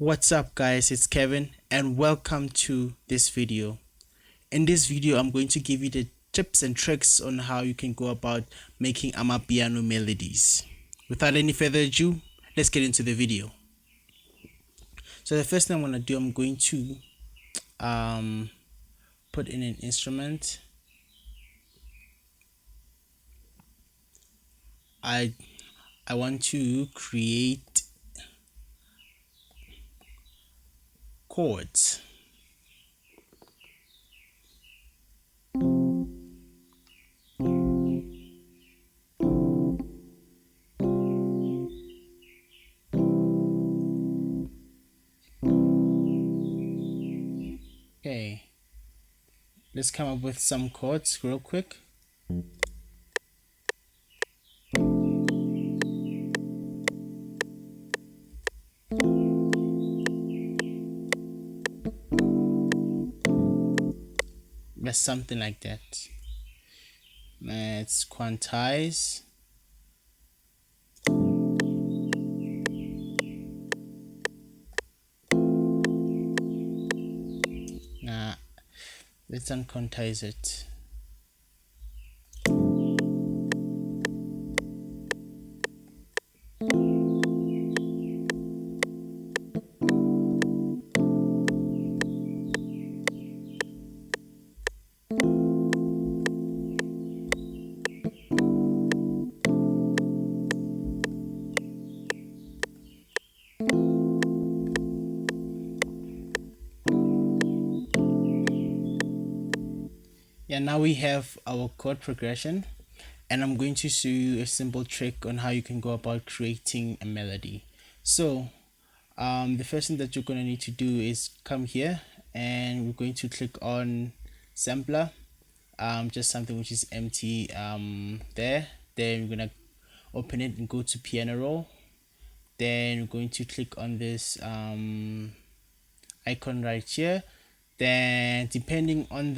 What's up guys, it's Kevin and welcome to this video. In this video I'm going to give you the tips and tricks on how you can go about making Amapiano melodies. Without any further ado, let's get into the video. So the first thing I'm going to do, I'm going to put in an instrument. I want to create chords. Okay, let's come up with some chords real quick. That's something like that. Let's quantize. Nah, let's unquantize it. Yeah, now we have our chord progression, and I'm going to show you a simple trick on how you can go about creating a melody. So the first thing that you're going to need to do is come here and we're going to click on sampler, just something which is empty there. Then we're going to open it and go to piano roll. Then we're going to click on this icon right here. Then depending on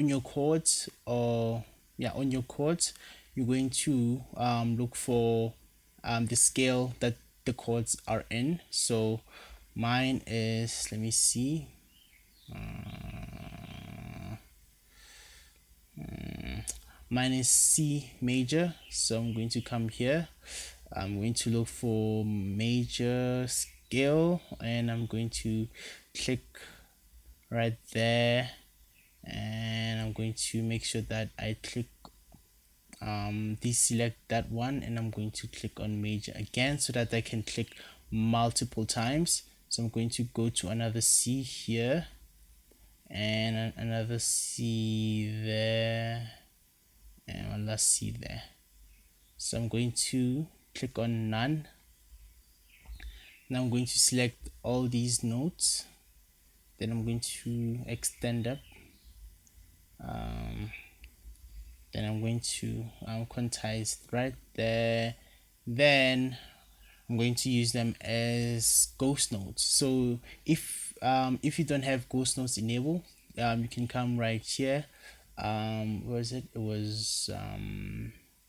your chords, or on your chords, you're going to look for the scale that the chords are in. So mine is, let me see, mine is C major. So I'm going to come here, I'm going to look for major scale, and I'm going to click right there, and I'm going to make sure that I click deselect that one, and I'm going to click on major again so that I can click multiple times. So I'm going to go to another C here and another C there and one last C there. So I'm going to click on none. Now I'm going to select all these notes, then I'm going to extend up, then I'm going to quantize right there. Then I'm going to use them as ghost notes. So if you don't have ghost notes enabled, you can come right here. Where is it? It was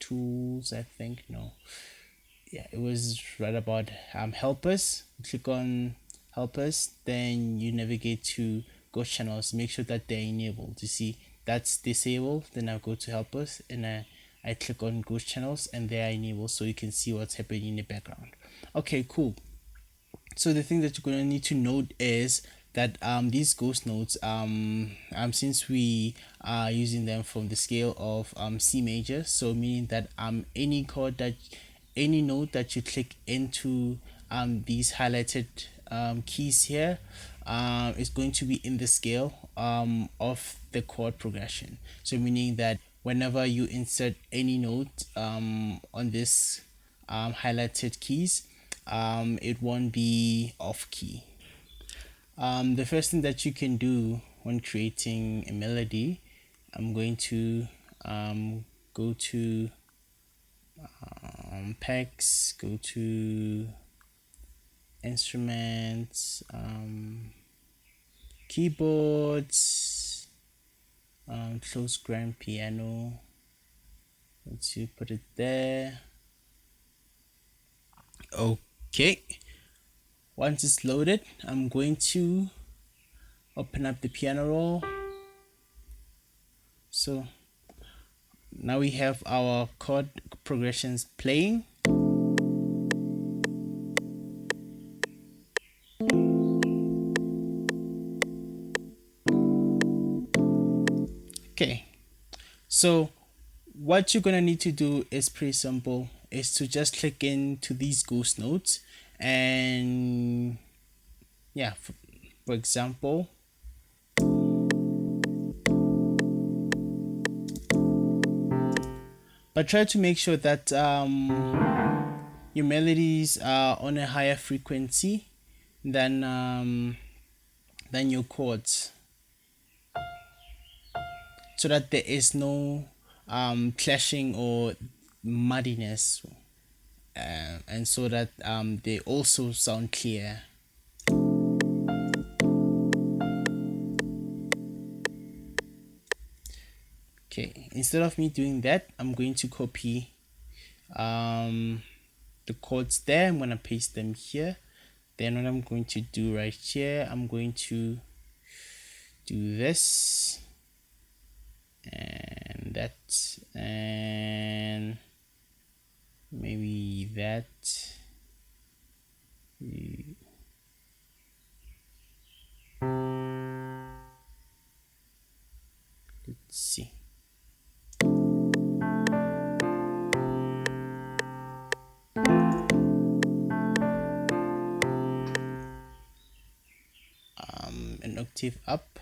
tools, I think. No, yeah, it was right about helpers. Click on helpers, then you navigate to ghost channels. Make sure that they're enabled. You see that's disabled, then I go to helpers and I click on ghost channels, and they are enabled, so you can see what's happening in the background. Okay, cool. So the thing that you're going to need to note is that these ghost notes, since we are using them from the scale of C major, so meaning that any note that you click into these highlighted keys here is going to be in the scale of the chord progression. So meaning that whenever you insert any note on this highlighted keys, it won't be off key. The first thing that you can do when creating a melody, I'm going to go to packs, go to instruments, keyboards, close grand piano. Let's put it there. Okay, Once it's loaded, I'm going to open up the piano roll. So now we have our chord progressions playing. Okay, so what you're gonna need to do is pretty simple, is to just click into these ghost notes, and yeah, for example, but try to make sure that your melodies are on a higher frequency than your chords, so that there is no clashing or muddiness, and so that they also sound clear. Okay, instead of me doing that, I'm going to copy the chords there. I'm going to paste them here. Then what I'm going to do right here, I'm going to do this and that and maybe that. Let's see. An octave up.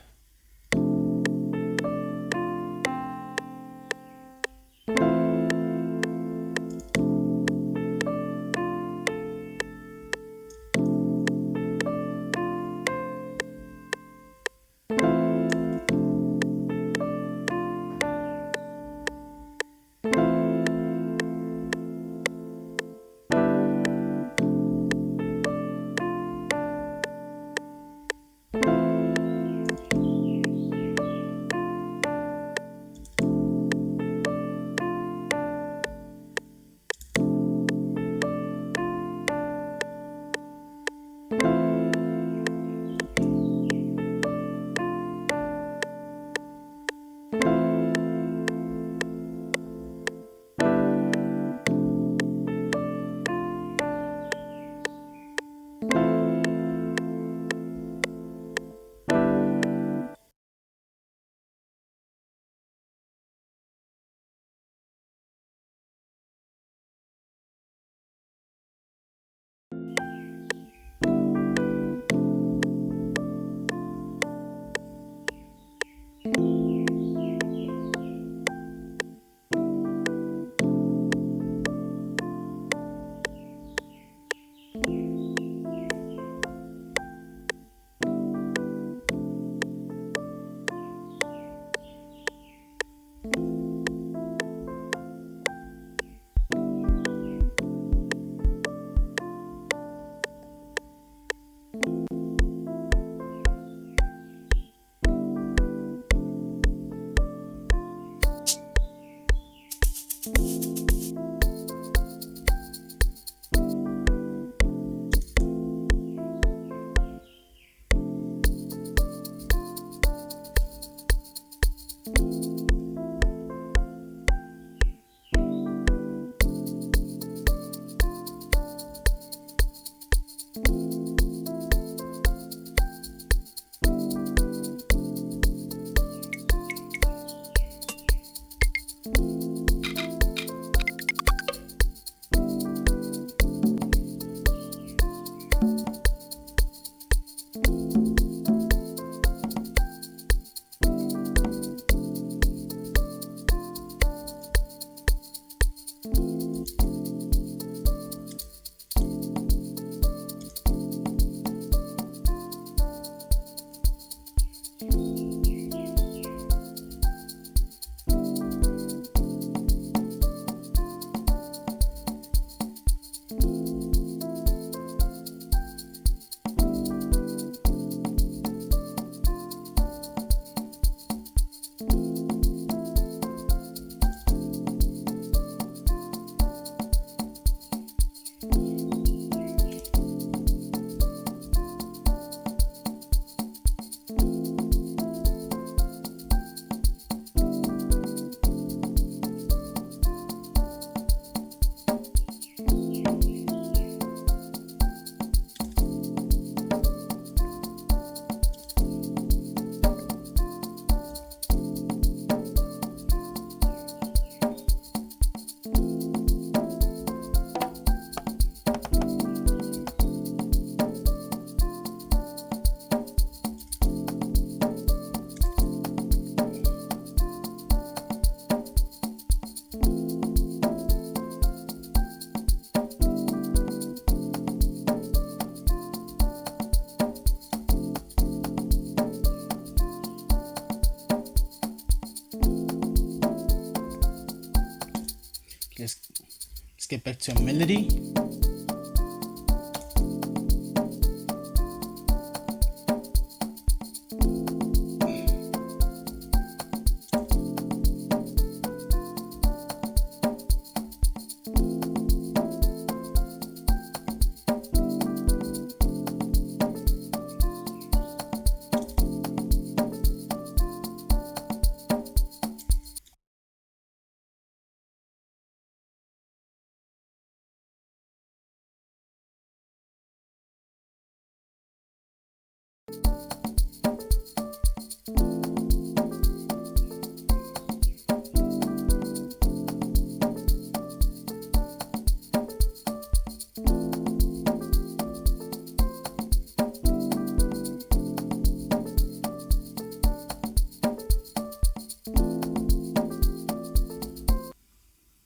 Let's get back to a melody.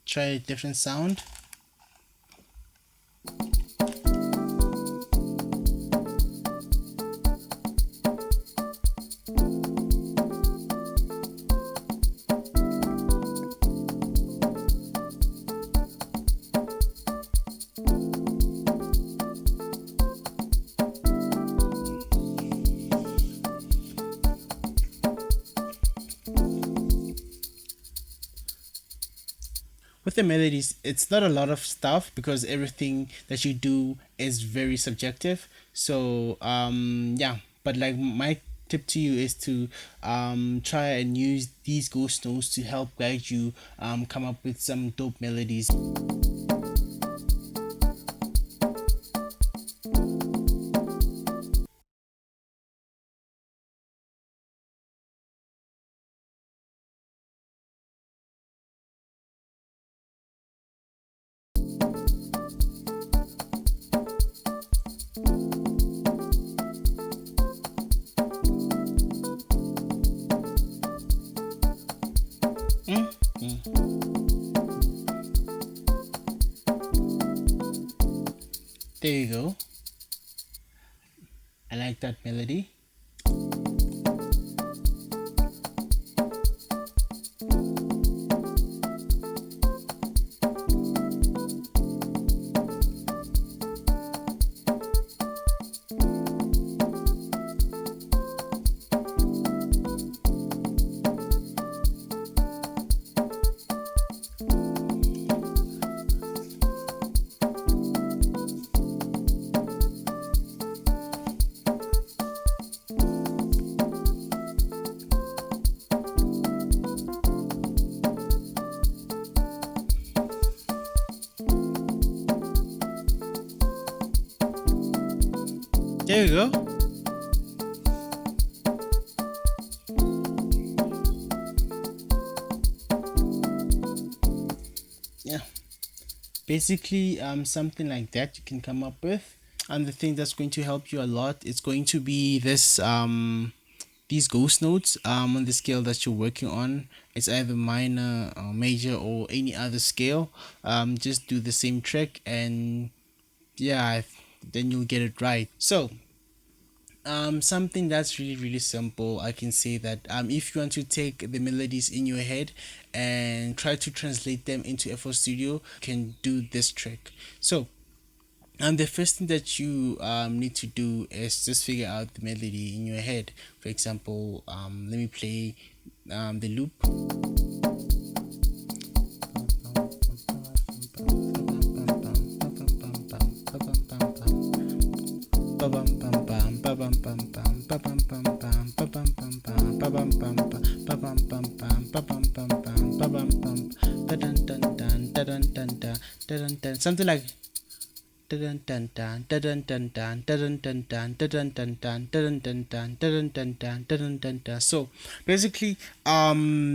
Try a different sound. With the melodies, it's not a lot of stuff because everything that you do is very subjective. So yeah, but like my tip to you is to try and use these ghost notes to help guide you come up with some dope melodies. Mm, mm. There you go. I like that melody. There you go. Yeah, basically something like that you can come up with. And the thing that's going to help you a lot is going to be this these ghost notes on the scale that you're working on. It's either minor or major or any other scale. Just do the same trick and yeah, then you'll get it right. So something that's really simple, I can say that if you want to take the melodies in your head and try to translate them into FL Studio, you can do this trick. So the first thing that you need to do is just figure out the melody in your head. For example, let me play the loop. Something like so basically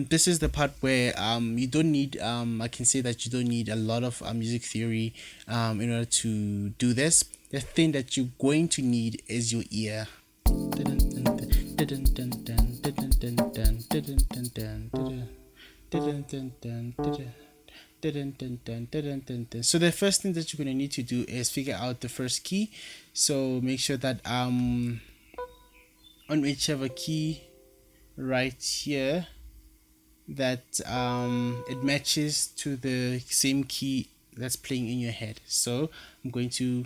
this is the part where you don't need I can say that you don't need a lot of music theory in order to do this. The thing that you're going to need is your ear. So the first thing that you're going to need to do is figure out the first key. So make sure that on whichever key right here that it matches to the same key that's playing in your head. So I'm going to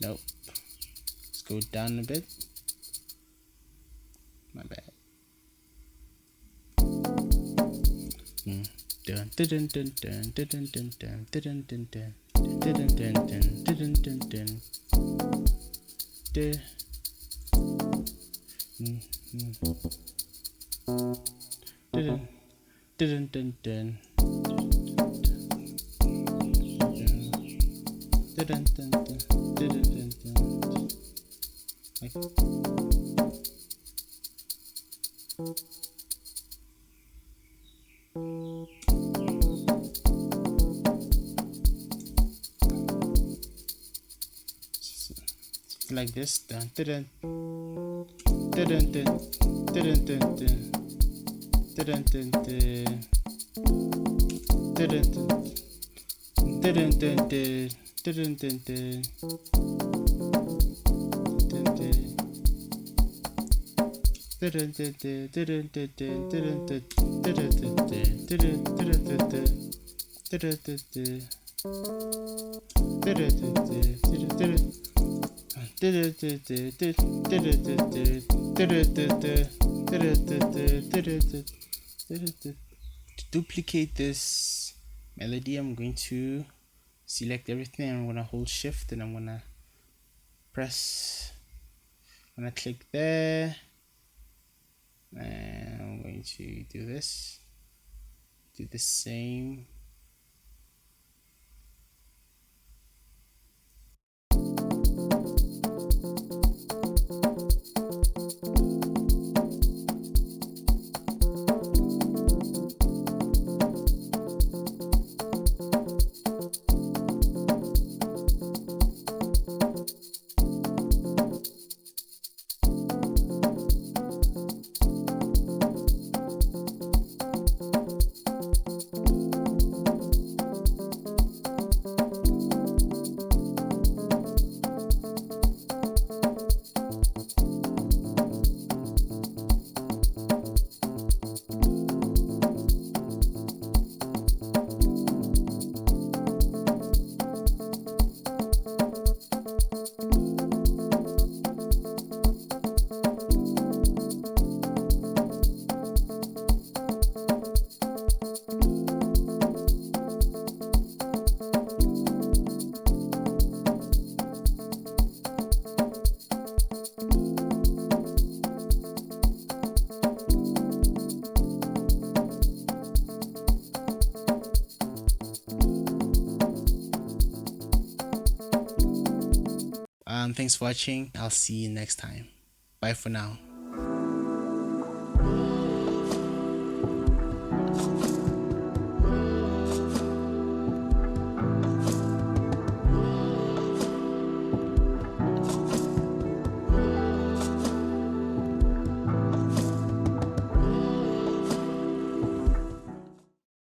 nope. Let's go down a bit. My bad. Dun dun dun dun dun dun dun dun dun dun dun dun dun dun dun dun dun. Dun dun dun dun. Dun dun dun dun dun dun. Like. Like this. Dun dun dun dun dun dun dun dun dun dun dun dun dun dun dun dun. To duplicate this melody, I'm going to select everything. I'm gonna hold shift and I'm gonna click there, and I'm going to do this, do the same. Thanks for watching. I'll see you next time. Bye for now.